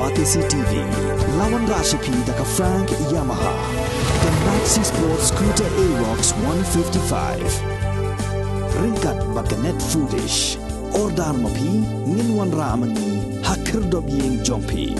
Batisi TV, lawan Rashipi daka Frank Yamaha, dan Maxi Sports Scooter Aerox 155. Ringkat baganet foodish, ordar mapi, nginwan ramani, hakir dobyeng jompi.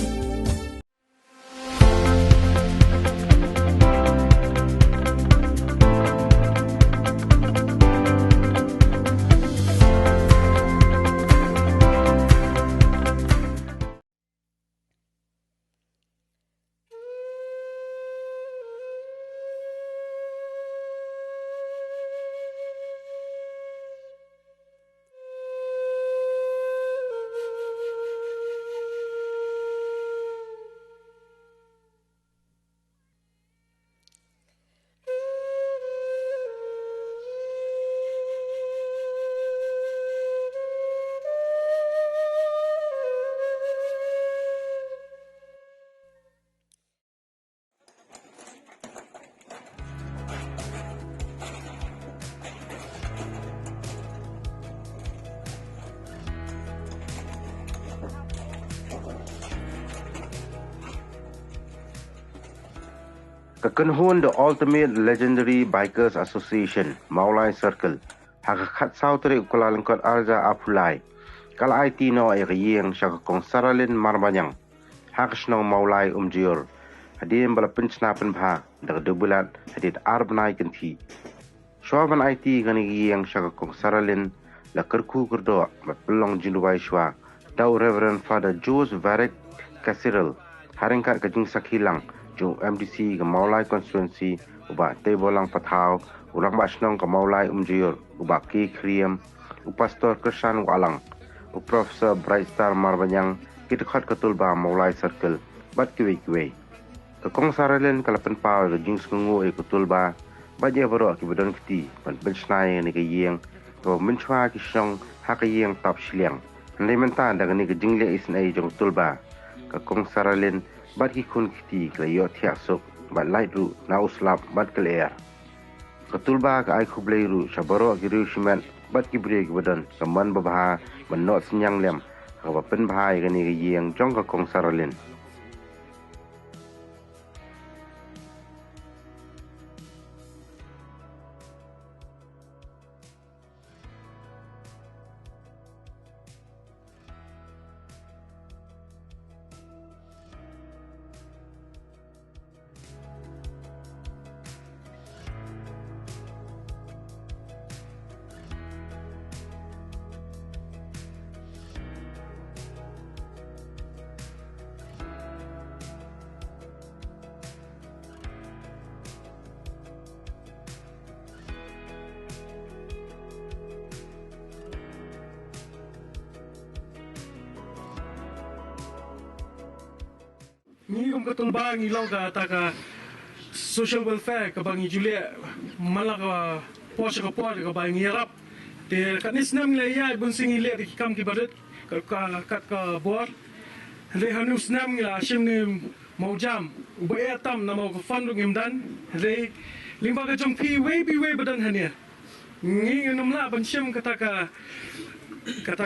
Kekenhun The Ultimate Legendary Bikers Association, Maulai Circle, hakakat sauteri Kuala Lengkot Arza Apulai, kala IT no ay riyeng siya kakong saralin marmanyang, hakas no Maulai Umjur, hadin bala pinsnapan bha, dagdubulat, hadid arbnay kanti. Syaban IT ganigiyeng siya kakong saralin, la kerku kerdo, matpulong jinuway sywa, daw Reverend Father Jules Varek Kasiril, haringkat kajing sakilang, jung MDC ke Maulai Constituency ubak tebolang patau urang basnong ke Maulai Umjur ubak ki kriam upastor Krishan Walang Professor Bright Star Marbanyang kidekat ketulba Maulai Circle bat kiwe ke kong saralen kalapan pau ke jing sungu e ketulba baje baro ki bedon kiti ban bensnai ni ke yeng ko menchwa ki shong hakiyeng tap shliang ndai mentan daga ni ke jingle isnai jong tulba ke kong saralen bat ki kun kiti klayo tiak sok bat light ru na uslap bat clear ketulba ka ai khublei ru shabaro ki ru shimen bat ki bre ki badan kaman babha ban not senyang lem ka pen bhai gani ki yeng jong ka kong saralin. Ni kum ketulba ngilau ka taka social welfare ka bangi julia malak ka pos ka bangi yarap te kanis nam le ya bun singi le ki kam ki badet ka kat ka bor le hanus nam la shim ni maujam ubaya tam na mau ka fandu ngimdan le limba ka jong pi we badan hania ngi num la ban shim kata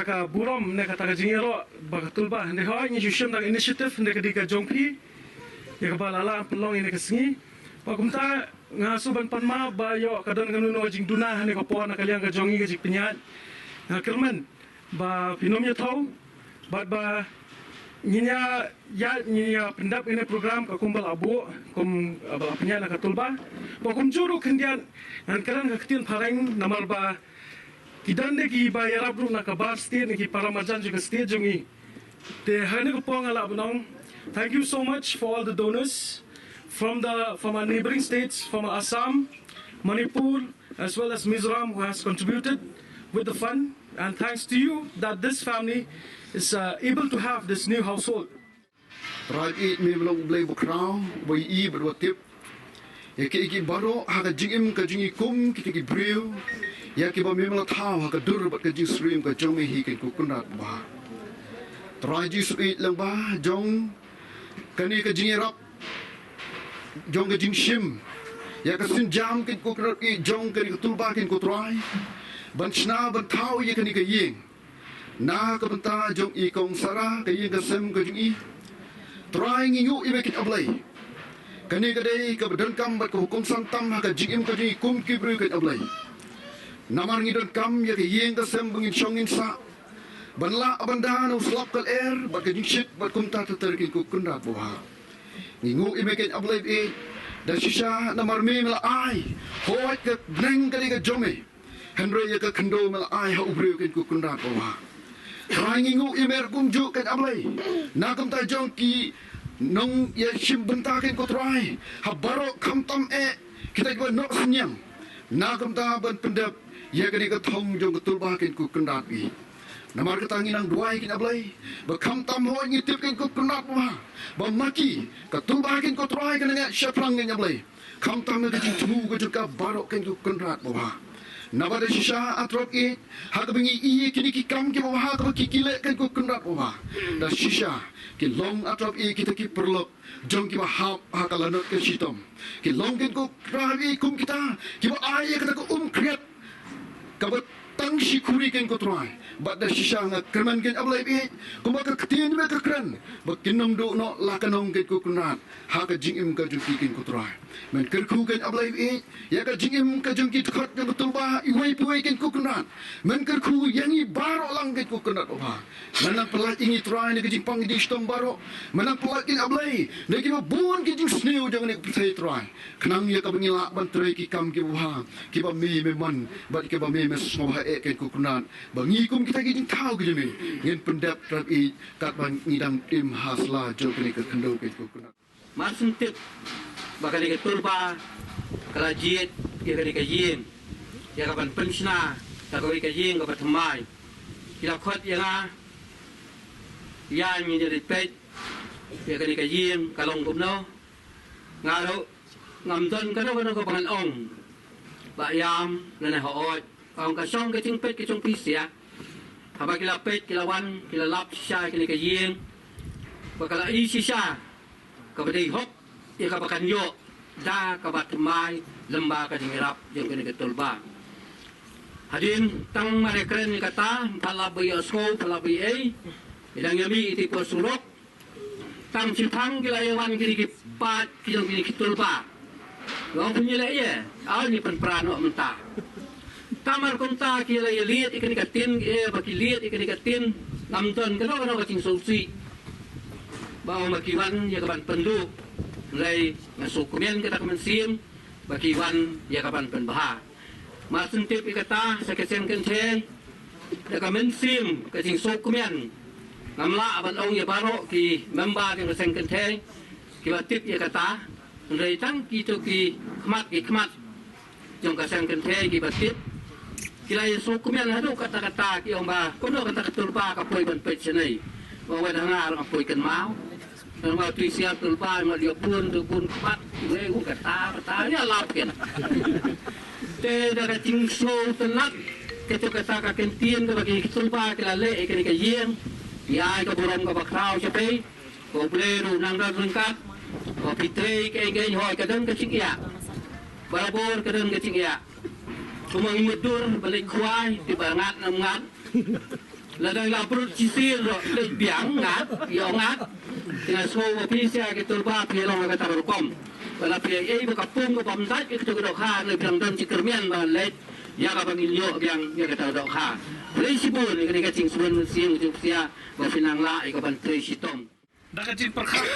ka burom ne kata ka jingero bakatulba ne hoy ni jushim da initiative ne kadika jongpi ya ka balala pelong ini kesengi pakumta ngasu ban panma ba yo kadon kanuno jing duna ne ko po na kaliang ka jongi ka jik penyat na kermen ba pinomnya tau ba nyinya pendap ini program ka kumbal abu kum ba penyat na katulba pakum juru kendian nan karan ka ketin pareng namar ba Kidande ki ba yarab ru na kabar state ki paramajan juga state jungi. Te hane ko pong ala bunong. Thank you so much for all the donors from our neighboring states, from Assam, Manipur, as well as Mizoram, who has contributed with the fund. And thanks to you that this family is able to have this new household. Right, it me belong blay bukrao, boy e berwatip. Iki baro haga jingim ka jingi kum ki brew. Ya ki ba memang tahu hak dur bat kaji stream ka jong hi ke kukunat ba traji suit lang ba jong kani ka jingerap jong ka jing shim ya ka sin jam ke kukunat i jong kani ka tulba kin kutrai ban chna ban tahu ye kani ka yeng na ka banta jong i kong sara ka yeng ka sem ka jing i try ngingu ibe kit ablay kani kadai ka badan kam bat ka hukum santam ha ka jingim ka ji kum kibru kit ablay namar ngidon kam ya ka yeng ka sem bangin shongin sa banla abanda no slap kal air bat ka jing shit bat kum ta terkin ku kundat boha ngingu ibe kit ablay e da shisha namar me mala ai hoat ka breng kali ka jome Henry ya ka kendo mala ai ha ubru kit ku kundat boha Rangingu imer kumju kan ablay. Nakam ta jong ki nong ya shim bentakin ko try. Habaro kamtam kita ko nok senyam. Nakam ta ban pendap ya kani ka thong jong tul bakin ku kendat bi. Namar ka tangi nang duai kin ablay. Ba kamtam ho ngitip kin ku kendat wa. Ba maki ka tul bakin ko try kan nga shaprang kin ablay. Kamtam ka jing tumu ko juga barok kin ku kendat wa. Nabada shisha atrop it hakabangi I kini ki kam ki bawa hakaba ki kile kan ku kendat bawa da shisha ki long atrop I kita ki perlok jong ki bahap hakalanot ke shitom ki long kan ku krabi kum kita ki ba ay kata ku kriat kabat tang shikuri kan ku try bad da shisha nga kerman kan ablay it kuma ka ktin me ka kran ba kinom do no lakanong kan ku kendat haka jingim ka jong ki kan ku try men kerku kan ablay it ya ka jingim ka jong ki khot yang betul ba iwai puai kan ku kendat men kerku yang I baro lang kan ku kendat ba menang pelat ingi try ni jing pang di stom baro menang pelat kin ablay ne ki ba bun ki jing sneu jangan ni percaya try kenang ya ka bengila ban try ki kam ki ba ki ba me man ba ki ba me smah kan ku kendat bangi kum kita ki jing tau ki ni ngin pendap trap I kat ban ngidang tim hasla jo ni ka kendo kan ku kendat Marsentip bakal ke turba kalajiet ke kajien ya kapan pensna tak kau kajien kapan temai kita khot yang ni jadi pet ya kajien kalong kumno ngaro ngamton kano ko pangan ong bayam nana hoot ang kasong ke ting pet ke chung pisia apa kila pet kila wan kila lap sha kajien bakal isi sha kabadai hok ia kabakan yo da kabat mai lemba ka dingirap yang kena ketulba hadin tang marekren ni kata palabai asko palabai ilang yami iti posurok tang sitang kilayawan kini kipat kijang kini ketulba ngau punyela ye al ni penprano mentah tamar konta kilaya liat ikan ikatin baki liat ikan ikatin namton kano kacing solusi bawa makiwan ya kapan penduk mulai masuk kumian kita kemensim makiwan ya kapan penbahar masentip ikata sekesen kente ya kemensim kacing sok kumian ngamla aban ong ya baro ki memba yang kesen kente kibatip ya kata mulai tang kita ki kemat jong kesen kente kibatip kila ya sok kumian hadu kata-kata ki omba kono kata ketulpa kapoi ban pet senai bawa dengar kapoi kan mau Nama tuisian tulpa ma dia pun tu pun pat legu kata ni lapken te daga tingso tenat keto kata ka kentien ka bagi tulpa kala le ke ka yen ya ka borom ka bakrao chape ko blero nang da lengkap ko pitre ke ge ho ka dan ka cikya barabor ka dan ka cikya cuma imudur balik kuai di bangat ngat ladang lapur cisir le biang ngat yo ngat dengan semua pihak kita lupa pihak orang kata berkom. Kalau pihak ini berkapung ke pemdat itu kita dokha lebih dan cikermian balik ya kapang ilio yang ya kita dokha. Prinsipun ini kita cing sebelum siang untuk sia berfinang lah ikapan trisitom. Dah kacing perkap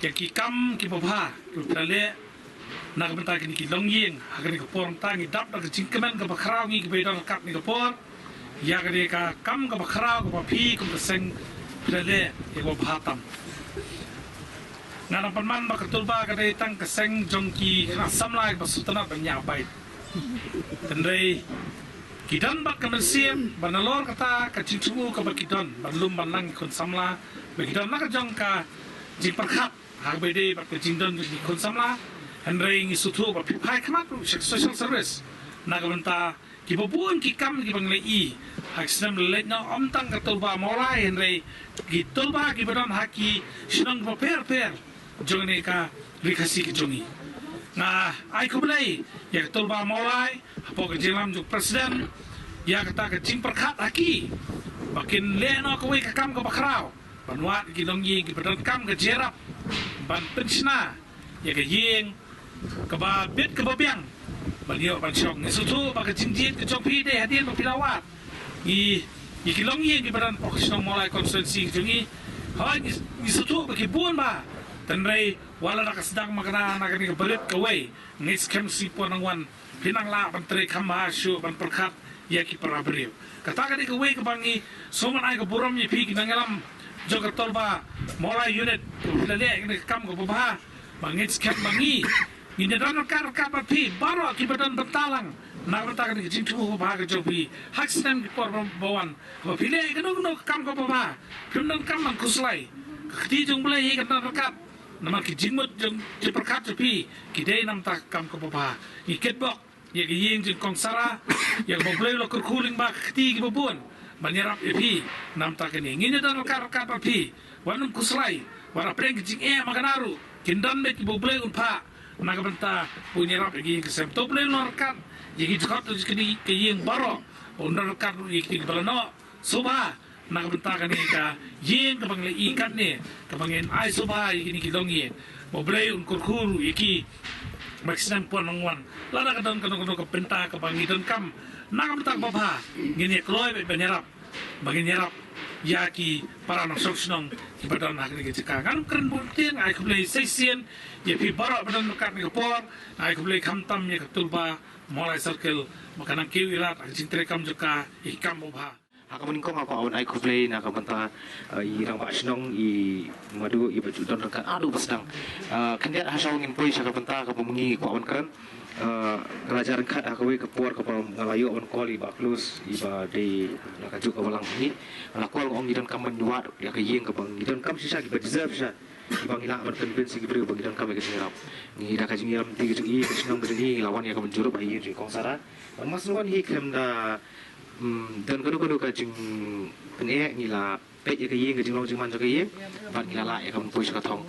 yang kikam kipabha terle nak bentar kini kilong yeng agar ni kapor tangi dap nak kacing keman kapakrau ni kebedar kap ni kapor ya kini kam kapakrau kapapi kumpeseng terle ikapabha tam. Ngana panman bakatulba kadai tang keseng jongki asam lai basutana banyabai. Tendai kidan bak kemensiam banalor kata kacincu ke bakidan balum banlang kon samla bakidan nak jongka jiperkap harbede bak kejindan di kon samla hendrai ngisutu bak pipai kamat social service nak benta kibobun kikam kibanglei haksam lena omtang katulba molai hendrai gitulba kibadan haki sinong per jongi ka rikasi ke jongi na ai kublai ya katulba molai apo ke jelam juk presiden ya kata ke jing perkat haki bakin leno ko ka kam ka bakrao Panuat kilong ying kipadon kam ke jerap ban pensna ya ke ying ke ba bit ke babiang baliau ban syong sutu ba ke jinjit ke chong pi de hadin ba pilawat i kilong ying kipadon pokisnong mulai konstitusi jungi hai ni sutu ba ke buan ba tanrai wala nak sedang makana nak ni berit ke wei ngis kem si ponangwan pinang la ban tre kama syu ban perkat ya ki parabriu kata ka di ke wei ke bangi soman ai ke buram ni pi kinangalam jogar tolba mulai unit lele ni kam ko ba bangit skep bangi ni dan kar pi baro ki badan bentalang na benta ni jintu ko ba ke jobi hak stem ki por bawan ko pile ke no kam ko ba pimdan kam man kuslai kti jong bele hi kan rakat nama ki jingmut jong je perkat pi ki dei nam ta kam ko ba ni ketbok ye ki ying jing kong sara ye bo bele lo kuling ba kti ki bobon menyerap pi nam tak ini ngini dan kar pi wanum kuslai wara preng jing maganaru kindan me kiboble unpa naga benta punyerap gi kesem to ble norkat yegi jkot jkini ke ying baro undar kat yegi balano suba naga benta kani ka ying ka bangle ikat ne ka bangen ai suba yegi kidong ye boble un kurkuru yegi maksinam ponangwan lada kadon ka penta ka bangidan kam nakam tak bapa gini kloy be benyarap bagi nyarap yaki para nasok senong ibadah nak ni kita kan keren bunting ai kublai sesien ya pi barak badan mekat ni kapor ai kublai kamtam ya ketulba mulai circle makanan kiwirat cintre kam juga ikam bapa Akamun kong ako awan ay kublay na kabanta irang baasnong i madu i baju don kan adu pasdang kandiat hasawngin poy sa kabanta kapamungi ko awan kan pelajaran kat akawe kepuar kapal ngalayo awan koli baklus iba de nakajuk awalang ni lakol ong gidan kam menyuat ya kayeng kapang gidan kam sisa giba deserve sa ibang ila awan convince gibre bang gidan kam gejirap ni da kajingiram ti gejugi kesnong gejugi lawan ya kam jurup ayi ri kong sara mas nuan hi krem da dan kadu kajing penek ni lah pek je kayeng kajing long jing man je kayeng bat ni la ya kam push ka thong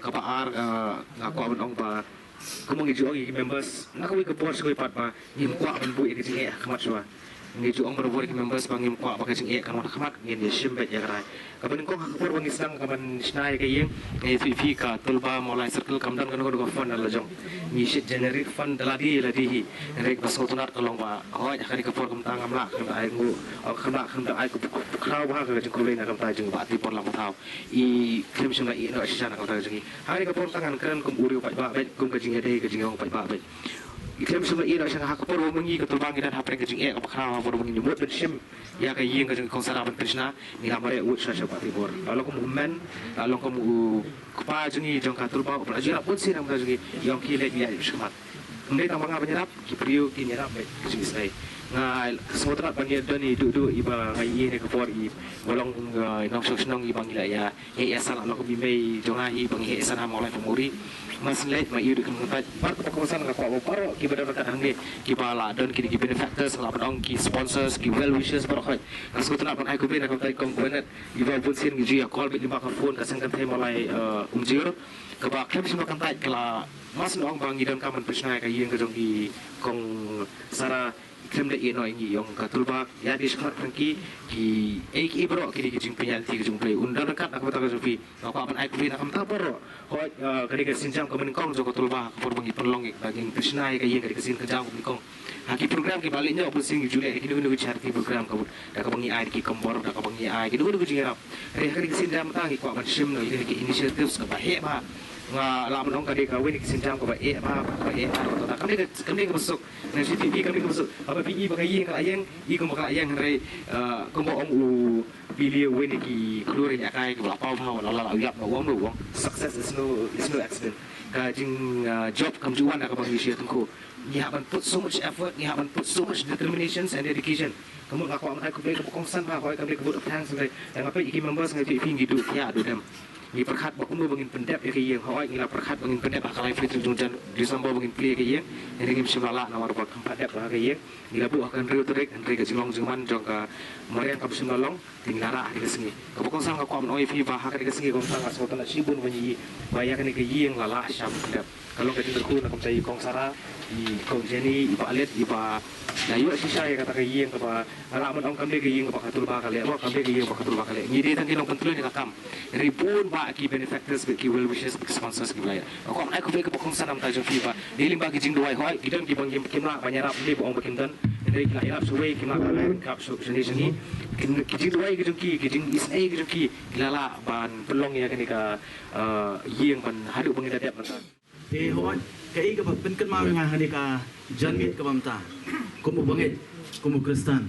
kapaar ngaku awan ong ba kumong iju ong members nakawi ka por sekoi pat ba ngim kwa man bu ke jing khamat swa ngiju ong berbuat ke members ba ngim kwa ba ke jing kan khamat ngin ye shimbet ya rai kapan kong ka por bangi sang kapan snai kayeng ngi fi ka tulba mulai circle kam dan kan ko fund la jong ni shit generate fund ladi hi rek bas ko tunat kalong ba ho ya kan ka por kam tangam la kam ai ngu kham da ai ko kraw ba ka jing ko le na kam ta jing ba ti por la thau I krim sung I no sisa na kam ta jing hari ka por tangan kan kum uri pa ba kum ka jing ade ka jing ong pa ba iklim sung I no sisa ha ka por mangi ka tulbang dan ha pre ka jing ka kraw por mangi ni mot ben sim ya ka yeng ka jing kong sara ban krishna ni la mare ut sa pa ti por alo ko men alo ko mu pa jing jong ka tulbang pa jing pun sin am ka jing yong ki le ya shmat ndai ta manga banyarap ki priu ki nyarap be jing sai nga semua panggil doni duduk iba ngai ne kapor I bolong nong sok nong ibang ila ya asal lo ko bimei jonga I bang sana molai pemuri mas let mai idu kan pat par ko kosan ka ko paro ki badar ka hangne ki bala don ki benefactors la padong ki sponsors ki well wishers baro kai asu tuna pan ai ko be na ko tai kom konet iba pun sin gi ya call bit lima ka phone ka sang kan thai molai umjir ka ba klem semua kan tai kala mas nong bang idon ka man pesnai ka yin ka jong ki kong sara krem le ino ingi yong katulba ya di sekat rangki ki ek bro ki jing penalti ki jing play undar dekat aku tak sofi aku apan ai kulin akam ta bro ho kadi ke sinjam ke menkong jo katulba por bangi perlong bagi krisna ka yeng kadi ke sin kejang ke menkong haki program ki baliknya opun sing jule ki nu charti program ka da ka bangi ai ki kompor da ka bangi ai ki nu jing rap kadi ke sinjam ta ki ko apan sim no ki initiatives ka ba he ba nga lam nong kadi ka wen ki sinjam ka ba ba ta kami ke masuk na si TV kami ke masuk apa PI baka yeng ka ayeng I ko maka ayeng re ko mo ong u pilih wen ki keluar nya kai ka pau pau la yap no wong success is no accident ka jing job kam juan ka bang isi tungku ni haban put so much effort ni haban put so much determination and dedication kamu ngako am ai ko be ko kongsan ba ko kami ke but of thanks and apa iki members ngai pi gitu ya do them ngi perkhat ba kuno bangin pendep ya kiyeng hoi ngi la perkhat bangin pendep akalai fitri jungjan Disember bangin pli kiyeng ini ngim simala na war ba kampat dep ba kiyeng ngi la bu akan riu terik andre ka jilong jungman jong ka marian ka simlalong tinglara di kesengi ka bokong sang ka kwam oi fi ba ha ka kesengi kong sang asal tan sibun banyi ba ya kan kiyeng la la syam pendep kalau ka tinderku na kom cai kong sara i kong jeni i ba alet i ba na yu sisa ya kata kiyeng ka ba ala mon ong kamde kiyeng ka ba katul ba kale wa kamde kiyeng ba katul ba kale ngi de tan kinong kantul ni kakam ribun ba ki benefactors ki well wishes ki sponsors ki laya ko am ai ko fe ka bokong sanam ta jong fi ba dilim ba ki jing duai hoi gidan ki bang kimla banyarap ni bo ong bakim dan dari ki la suwe ki ma ka kap so seni seni ki jing duai ki jong ki jing is ai ki jong ki lala ban pelong ya kan ka yeng ban hadu bang dadap mata te hoi kai ka pen kan ma nga hani ka janmit ka bamta kumu bangit kumu kristan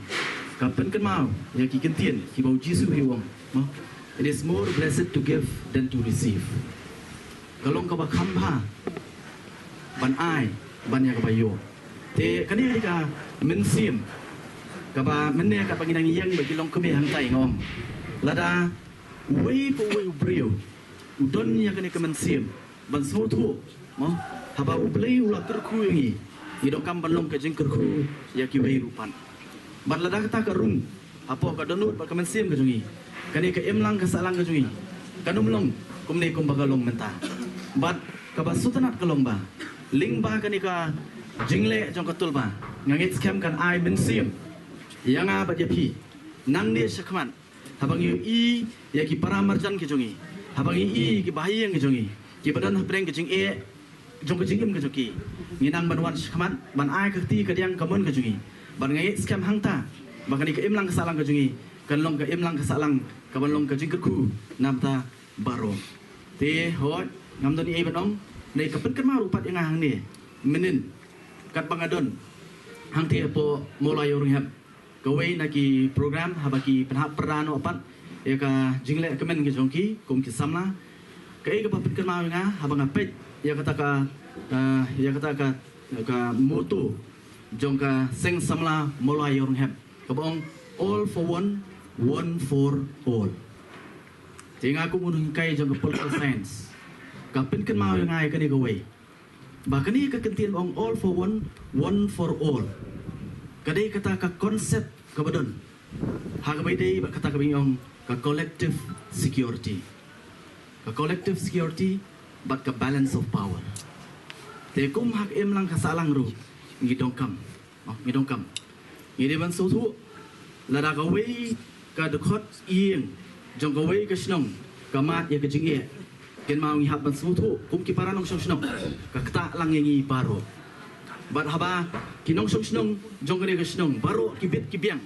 ka pen kan ma ya ki kentien ki bau jisu hi wong mo it is more blessed to give than to receive kalong ka ba khamba ban ai ban ya ka bayo te kani ka men sim ka ba men ne ka panginang yang ba kilong kami hang tai ngom lada wei po wei brio udon ya kani ka men sim ban so thu mo haba ublei ula kerku yangi idok kam balong ka jeng kerku ya ki wei rupan ban lada kata ka rung apo ka donut ba ka men sim ka jungi kani ka emlang ka salang ka jungi kanum long kumne kum bagalong menta bat ka ba sutanat kalong ba ling ba kani ka jingle jong ka tul ba ngangit scam kan ai ben sim yanga ba jepi nang ne sakman habang yu i ya ki paramarjan ki jungi habang i ki bahayang ki jungi ki badan hapreng ki jing e jong ka jingim ka joki nginang banwan sakman ban ai ka ti ka diang ka mon ka jungi ban ngait scam hangta ba kani ka emlang ka salang ka jungi kan long ka emlang ka salang ka ban long ka jing ku namta baro te hot ngam don i banong nei ka pen kan ma rupat yang hang ni menin kat bangadon hang te po mulai urang hab kawai naki program habaki penhap perano apat ya ka jingle kemen ki jongki kum ki samla kai ka pen kan ma nga habang apet ya kata ka moto jong ka seng samla mulai urang hab ka bong all for one for all tinga aku mun kai jong ka political science ka pen kan ma nga ka ni kawai bahkan ini kekentian bong all for one for all kadai kata ka konsep kabadon hagabai dei ba kata ka bingong ka collective security but ka balance of power te kum hak em lang ka salang ru ngidong kam ngide ban so thu la da ka wei ka dokot ieng jong ka wei ka snong ka mat ya ka jingie ken mau ngi hab ban so thu kum ki paranong snong ka kata lang ngi baro bat haba kinong snong jong ka ka snong baro kibit kibyang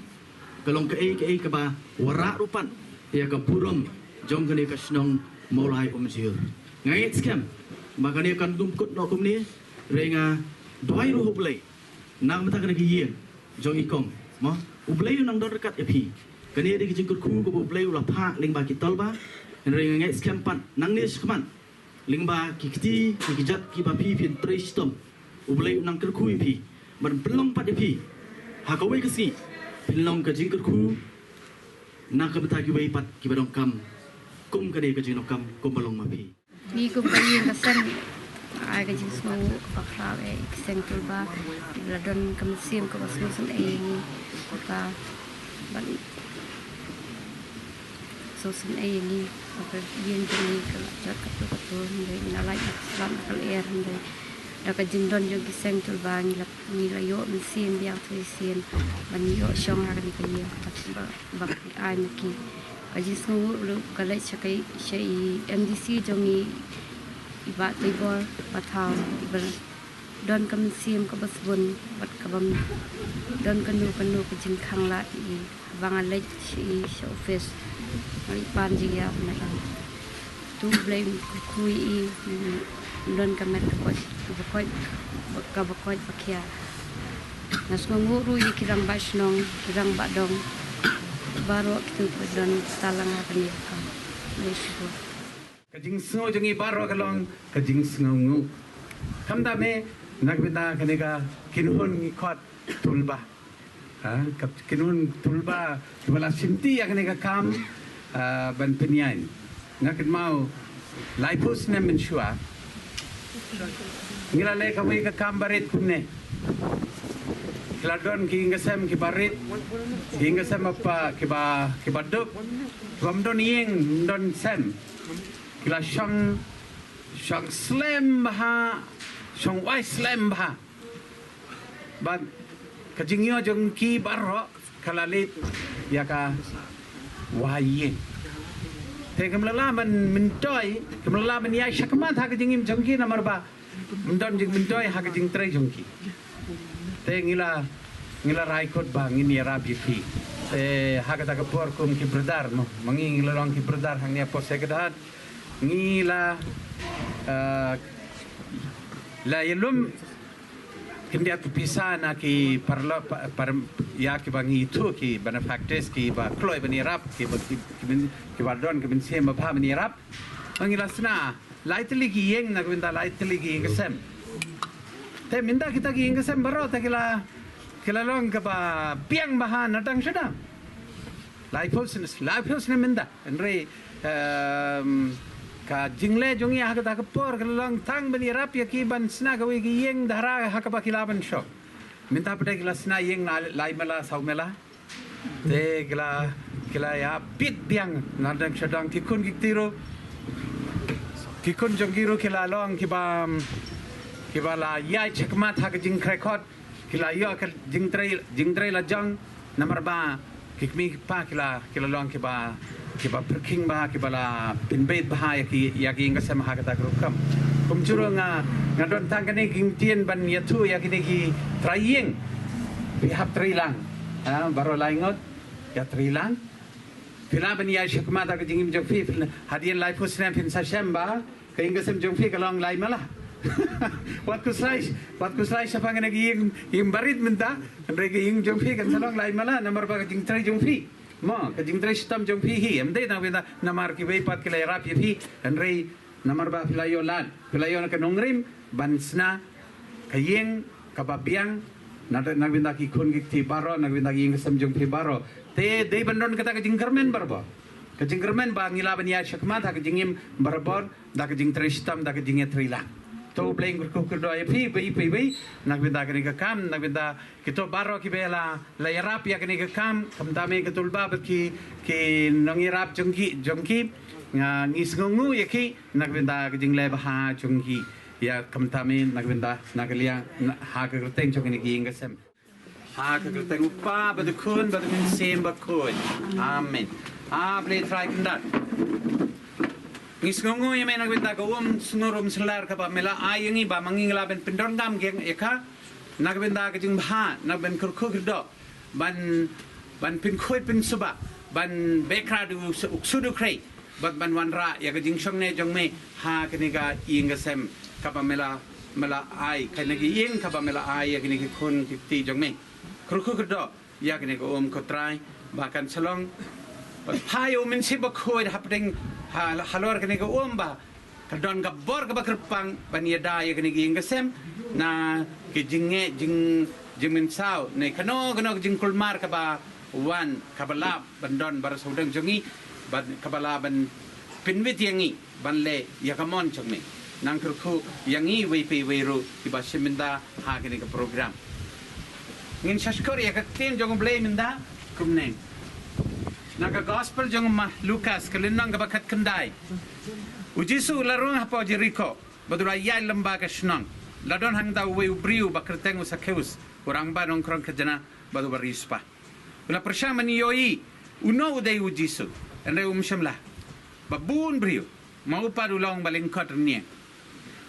kalong ka ka ba wara rupan ya ka purom jong ka ka snong mulai umjil ngait scam makanya kan dumpkut no kum ni renga doi ru hublei nang mata kana ki jong ikom mo ublei nang dor dekat epi kani de ki jingkur ku ko ublei ula pha ling ba ki tol ba renga ngait scam pan nang ni skman ling ba ki kiti ki jat ki ba pi pin tristom ublei nang ker ku epi ban pelong pat epi ha ka wei ka si pelong ka jingkur ku nak ka bata ki wei pat ki badong kam kum ka de ka jingno kam kum balong ma pi ni kum ka yin ka san ai ka jing smo ka khaw e seng tul ba la don kam sim ka basmo san e ni ka ban so san e ni ka yin ni ka jat ka tu ni na lai slam ka er ni da ka jing don yo ki seng tul ba ni la yo min sim biang tu sim ban yo shong ha ka ni ka yin ka ba ai ni ki ajismu lu kalai chakai shei MDC jongi iba tibor pathau iba don kam sim ka basbun bat kabam don kanu ka jing khangla i wanga lech shi office mari pan ji ya na tu blame kui i don kamet ka bakoi pakia nas nguru i kirang basnong kirang badong baro kitu don talang apani ka lesu kajing sngo jongi baro kalong kajing sngo kamda me nagbita kaneka kinhun khot tulba kap kinhun tulba wala sinti ya kaneka kam ban penyan ngakit mau laipus ne menshua ngira le kami ke kambarit kunne Keladon ki ngasem ki barit ki ngasem apa ki baduk don yeng don sem kila shang slam bah shang wai slam bah ban kajingyo jong ki barro kalalit ya ka waye te kamlala man mentoy kamlala man ya shakmat ha kajingim jongki nomor ba mendon jing mentoy ha kajing trai jongki te ngila raikot bang ini rabi ki te hakata kapor kum ki berdar no mangi ngila long ki berdar hang nia pos sekedat ngila la yelum kindia tu pisana ki parlo par ya ki bangi tu ki benefactors ki ba kloi bani rap ki badon ki ben sem ba bani rap ngila sna laitli ki yeng na gwinda laitli ki ngesem te minda kita ki ngesem baro ta kila long ka ba piang bahan natang sudah life ne minda enre ka jingle jongi ha ka por kila long tang bani rap ya ki ban sna ka wi ki yeng dara ha ka ba kilaban sho minta pade kila sna yeng na lai mala sau mela te kila ya pit piang natang sedang ki kun ki tiro ki kun jongiro kila long ki ba la yai chekmat ha ka jing krekot kila yo ka jing trai la jang nomor ba kikmi pa kila long ki ba perking ba ki ba la pinbait ba ya ki ngasem ha ka ta krukam kumjuro nga don tang kani king tien ban yatu ya ki trying we have three lang baro laingot ya three lang pila ban ya chekmat ha ka jing jong fi hadian life husnam pin sa shamba ka ngasem jong fi ka long lai mala Wat kuslai siapa yang yang barit minta, mereka yang jompi kan salong lain malah nomor baga jing trai jompi, mo ka jing trai sistem jompi hi, amde na minta nomor kibai pat kilai rap hi, andre nomor ba filayo ka nongrim bansna kayeng kababiang nada minta ki kun ki baro na minta ki ngasam jompi baro, te bandon kata ka jing kermen barbo. Ka jing kermen ba ngilaban ya syakmat ka jingim barbor da ka jing trai sistem da ka jing trai lang. To playing kurdo ya pi nagbinda kani ka kam nagbinda kito baro ki bela la yarap ya kani ka kam kamdame ka tulba ki nangirap jongki nga ngisngungu ya ki nagbinda ka jingle ba jongki ya kamtame nagbinda nagalia ha ka teng jongni ki ngasem ha ka teng upa badukun sem bakun amen play try kandat Ngisngungu yang main nagbinda ko sunurum selar ka pa mela ayangi ba manginglaben pindondam geng eka nagbinda ka jing bha nagben kurdo ban pinkhoi pin suba ban bekra du uksudu krei ban wanra ya ka jing shongne jongme ha kaniga ingasem ka pa mela ai kanagi ing ka pa mela ai ya kani kun ti jongme kurdo ya kani ko ko try bahkan selong Hayo mensiba koi hapding halor kene ko ba kadon gabor ka bakrpang baniada ya kene gingasem na kijinge jing sao ne kano jing kulmar ka ba wan kabala bandon bar saudang jongi ban kabala ban pinwit yangi banle yakamon chome nang kurku yangi wipi wiru iba seminda ha kene ka program ngin shashkor ya ka tin jong blame minda kumne Naga gospel jong Lukas kelinang gabakat kendai. Ujisu larung hapo Jericho. Badula yai lembaga shnang. Ladon hang da we ubriu bakrteng usakeus. Urang ba nong krong kejana badu barispa. Ula persama ni yoi uno udai ujisu. Endre umshamla. Babun briu. Mau padulong balingkot rnie.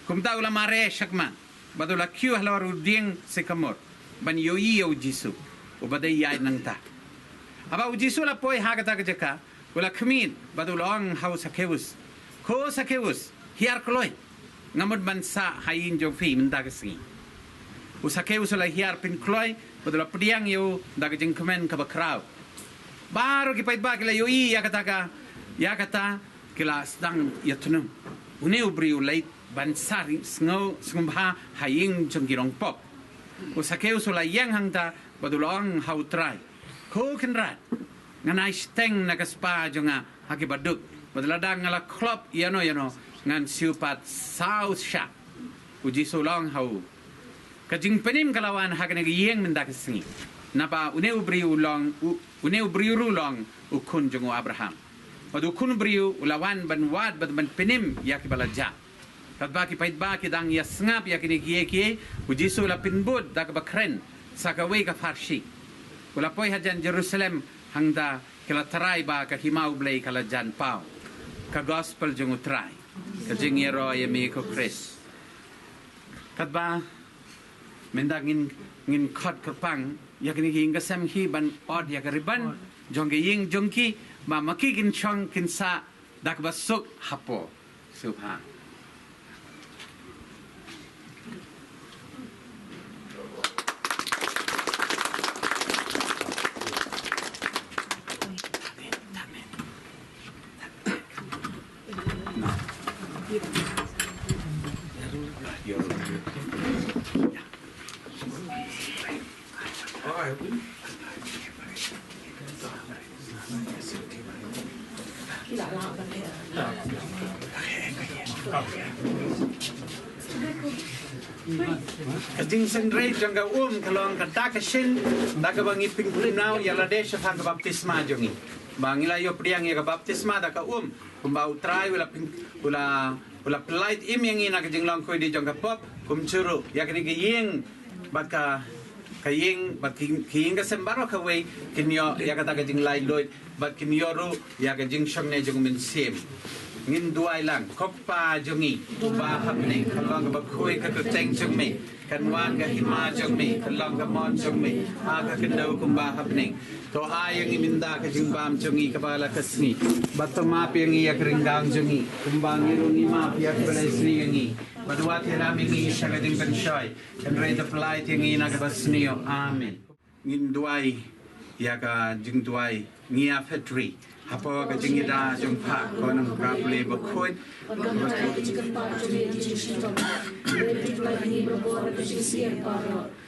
Kumta ula mare shakma. Badula kiu halawar udieng sekamor. Ban yoi ujisu. Ubadai yai nang ta. Aba ujisu la poi hagata jaka wala kmin badulong hau sakewus ko sakewus hiar kloi ngamod bansa hayin jong fi mendagasi usakewus la hiar pin kloi badula pediang yo daga jeng kemen ka bakrau baru ki pait ba kila yo I ya kata kila sedang ya tunum une ubri ulai bansa sngo sngba hayin jong girong pop usakewus la yang hangta badulong hau try ko kenrat nganai steng nagaspa jonga haki baduk badladang ngala klop yano ngan siupat saus syak uji solong hau kajing penim kalawan hakane yeng mendak sengi napa une ubriu long ukun jongo Abraham Wadu kun beriu ulawan ban wad ban penim ya ki balaja kat ba ki pait ba ki dang ya ngap ya ki kie uji so la pinbud dak ba kren sakawe ka farshi ula poi hajan Jerusalem hangda kala tarai ba ka himau blai kala jan pau ka gospel jongo trai ka jing yero ya mi ko Chris kat ba mendangin ngin khot kerpang ya ki hingga sam hi ban od ya ka riban jongge ying jongki ma maki kin chong kin sa dak basuk hapo subhan Kajing sendiri jangka kalau kata kesin dak bangi pingpunau ya lade syafang baptisma jongi bangila yo priang ya baptisma dak kumbau trai ula pelait im yang ina kajing long koi di jangka pop kumcuru ya kini kiying baka kaying bat kiying ka sembaro ka we kinyo ya kata kajing lai loy bat kinyo ru ya kajing shamne jong min sim ngin duai lang kokpa jongi ba hapne kalong ba khoi ka teng jong me kanwan ka hima jong me kalong ka mon jong me aga kendo kumba hapne to ayang iminda ka jingbam jongi kabala kasni batama piang iya kringgang jongi kumbang iru ni ma piak balesni ngi badwa tirami ngi shagading penshoy kan reda flight ngi na ka basnio amen ngin duai ya ka jing duai ngi a fetri apa ka jing ida jong pa ko nang ka ple ba khoi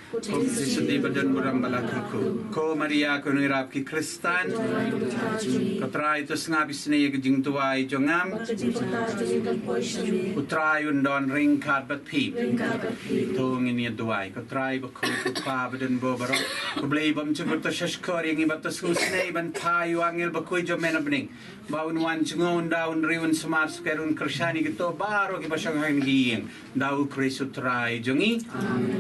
Kom sedi badan burang balakaku. Ko Maria ko nirap ki Kristan. Katrai to ngabis ne jing tuai jongam. Utrai undon ring kat bat pip. To ngini duai. Katrai ba ko pa badan bo baro. Ko blei bam chugur to shashkor yang ibat to susne ban tayu angel ba ko jo menabning. Baun wan cungon daun riun semar skerun kershani gitu baro ki basang hang giing. Dau Kristu trai jongi.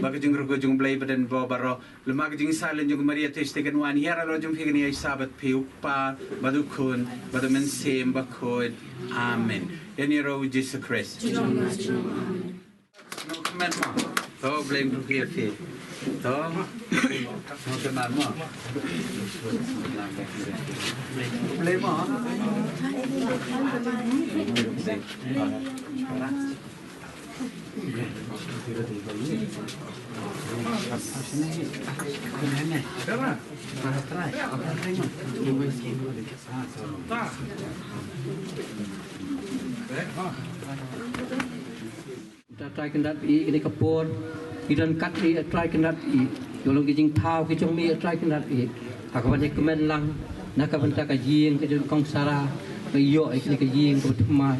Bagi jing rugo jung blei badan bo baro lemag jing salen jung Maria testigan wan hiara lo jung figni ay sabat piupa badukun badamen sem bakod amen yani ro Jesus Christ no comment mo to blame to here fi to no kenal mo blame mo try kendat ini kepon idan kat i try kendat i yolong kijing thau ki chong mi try kendat i akawan ek men lang nakaban ta ka jing ke kong sara ke yo ek ni ka jing ko thma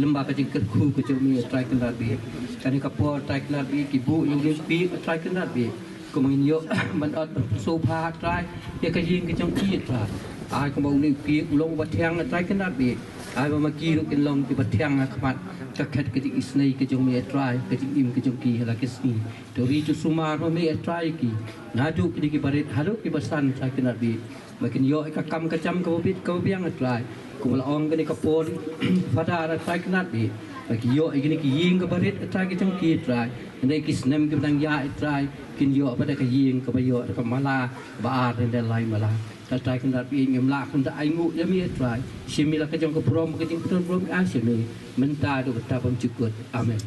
lembah kajing kerku ke chong mi try kendat i kani kapor try kendat i ki bu yung pi try kendat i ko mangin yo ban ot so pha try ya ka jing ke chong ki try ai ko bau ni pi long ba thiang try kendat i ai ba ma ki lu kin long ti ba thiang khmat Kaket ke isnai ke jong me try ke im ke jong ki hala ke sni to ri chu sumar me try ki nadu ki barit haru ki basan sa ke nabi makin yo ka kam ka cham ko bit ko biang try ko la ong ke ni ka pon pada ra try ke nabi makin yo igini ki ying ka barit try ke jong ki try ndai ki snem ke dang ya try kin yo pada ka ying ka ba yo ka mala ba ar den lai mala ta try ke nabi ngem la kun ta ai ngu ya mi try simila ke jong ko prom ke jing prom a simi Menta do betapa cukup. Amin.